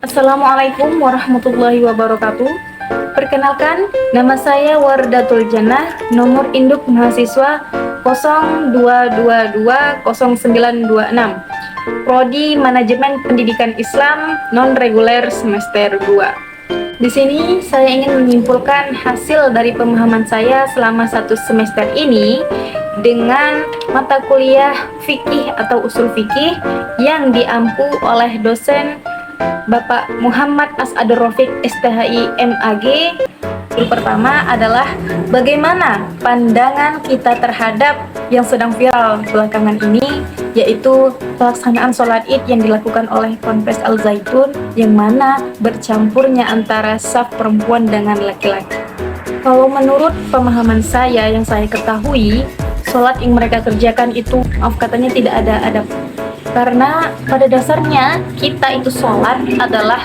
Assalamualaikum warahmatullahi wabarakatuh. Perkenalkan, nama saya Wardatul Jannah, nomor induk mahasiswa 02220926, Prodi Manajemen Pendidikan Islam non-reguler semester 2. Di sini saya ingin menyimpulkan hasil dari pemahaman saya selama satu semester ini dengan mata kuliah fikih atau usul fikih yang diampu oleh dosen Bapak Muhammad As'adur Rafiq STHI MAG. Yang pertama adalah bagaimana pandangan kita terhadap yang sedang viral belakangan ini, yaitu pelaksanaan sholat id yang dilakukan oleh Ponpes Al Zaitun, yang mana bercampurnya antara saf perempuan dengan laki-laki. Kalau menurut pemahaman saya yang saya ketahui, sholat yang mereka kerjakan itu, maaf katanya, tidak ada adab. Karena pada dasarnya kita itu sholat adalah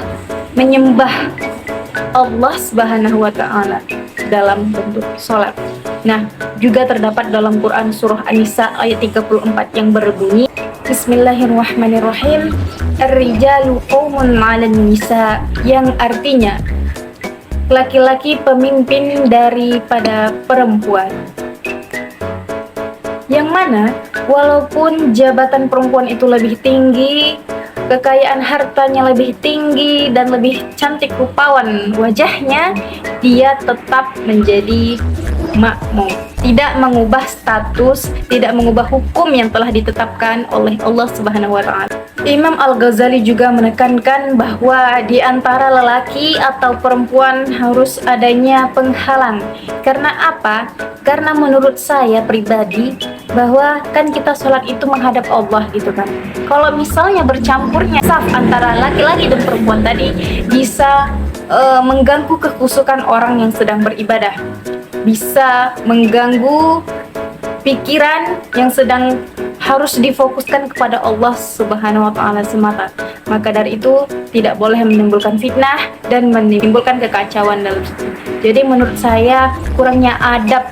menyembah Allah Subhanahu wa Ta'ala dalam bentuk sholat. Nah, juga terdapat dalam Quran surah An-Nisa ayat 34 yang berbunyi, Bismillahirrahmanirrahim, Ar-rijalu qawmun 'alan nisa, yang artinya laki-laki pemimpin daripada perempuan. Yang mana walaupun jabatan perempuan itu lebih tinggi, kekayaan hartanya lebih tinggi, dan lebih cantik rupawan wajahnya, dia tetap menjadi makmum. Tidak mengubah status, tidak mengubah hukum yang telah ditetapkan oleh Allah Subhanahu wa Ta'ala. Imam Al-Ghazali juga menekankan bahwa di antara lelaki atau perempuan harus adanya penghalang. Karena apa? Karena menurut saya pribadi, bahwa kan kita sholat itu menghadap Allah gitu kan. Kalau misalnya bercampurnya saf antara laki-laki dan perempuan tadi, bisa mengganggu kekhusyukan orang yang sedang beribadah, bisa mengganggu pikiran yang sedang harus difokuskan kepada Allah Subhanahu wa Ta'ala semata. Maka dari itu tidak boleh menimbulkan fitnah dan menimbulkan kekacauan dalam situ. Jadi menurut saya kurangnya adab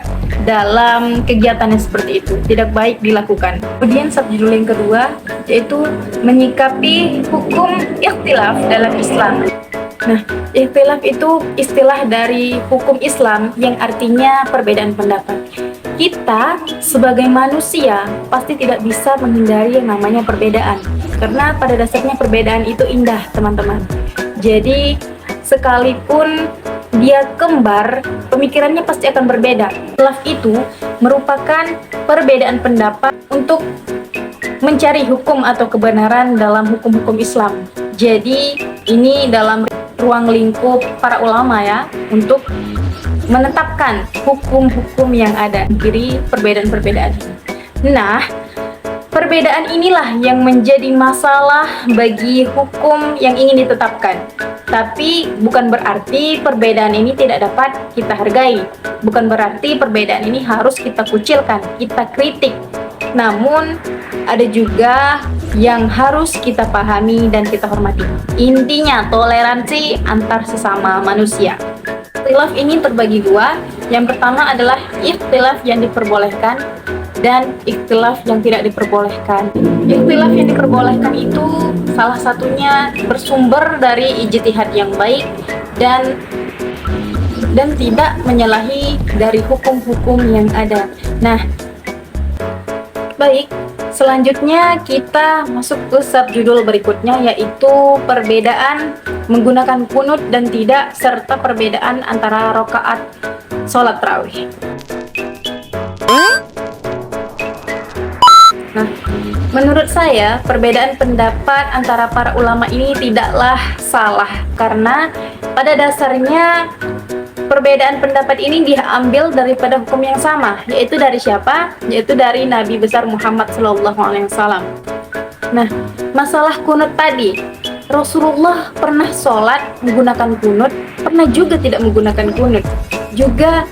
dalam kegiatan yang seperti itu tidak baik dilakukan. Kemudian subjudul yang kedua yaitu menyikapi hukum ikhtilaf dalam Islam. Nah, ikhtilaf itu istilah dari hukum Islam yang artinya perbedaan pendapat. Kita sebagai manusia pasti tidak bisa menghindari yang namanya perbedaan, karena pada dasarnya perbedaan itu indah, teman-teman. Jadi sekalipun dia kembar, pemikirannya pasti akan berbeda. Ikhtilaf itu merupakan perbedaan pendapat untuk mencari hukum atau kebenaran dalam hukum-hukum Islam. Jadi ini dalam ruang lingkup para ulama ya, untuk menetapkan hukum-hukum yang ada dari perbedaan-perbedaan. Nah, perbedaan inilah yang menjadi masalah bagi hukum yang ingin ditetapkan. Tapi bukan berarti perbedaan ini tidak dapat kita hargai. Bukan berarti perbedaan ini harus kita kucilkan, kita kritik. Namun ada juga yang harus kita pahami dan kita hormati. Intinya toleransi antar sesama manusia. Ikhtilaf ini terbagi dua. Yang pertama adalah ikhtilaf yang diperbolehkan dan ikhtilaf yang tidak diperbolehkan. Ikhtilaf yang diperbolehkan itu salah satunya bersumber dari ijtihad yang baik dan tidak menyalahi dari hukum-hukum yang ada. Nah, baik, selanjutnya kita masuk ke subjudul berikutnya, yaitu perbedaan menggunakan kunut dan tidak, serta perbedaan antara rakaat sholat tarawih. Nah, menurut saya perbedaan pendapat antara para ulama ini tidaklah salah, karena pada dasarnya perbedaan pendapat ini diambil daripada hukum yang sama, yaitu dari siapa? Yaitu dari Nabi besar Muhammad SAW. Nah, masalah kunut tadi, Rasulullah pernah sholat menggunakan kunut, pernah juga tidak menggunakan kunut. Juga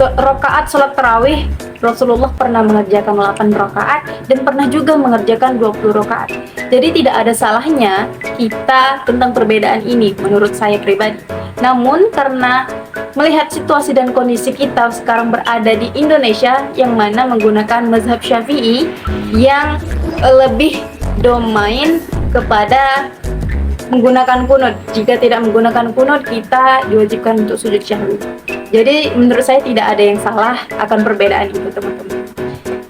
rakaat sholat tarawih, Rasulullah pernah mengerjakan 8 rakaat dan pernah juga mengerjakan 20 rakaat. Jadi tidak ada salahnya kita tentang perbedaan ini menurut saya pribadi. Namun karena melihat situasi dan kondisi kita sekarang berada di Indonesia yang mana menggunakan mazhab Syafi'i yang lebih domain kepada menggunakan kunut. Jika tidak menggunakan kunut, kita diwajibkan untuk sujud syahwi. Jadi menurut saya tidak ada yang salah akan perbedaan itu, teman-teman.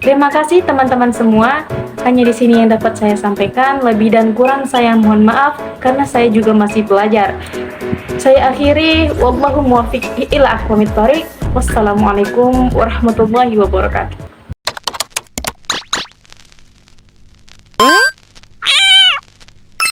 Terima kasih teman-teman semua. Hanya di sini yang dapat saya sampaikan. Lebih dan kurang saya mohon maaf karena saya juga masih belajar. Saya akhiri, wallahu muwaffiq ila aqwamit thoriq. Wassalamualaikum warahmatullahi wabarakatuh.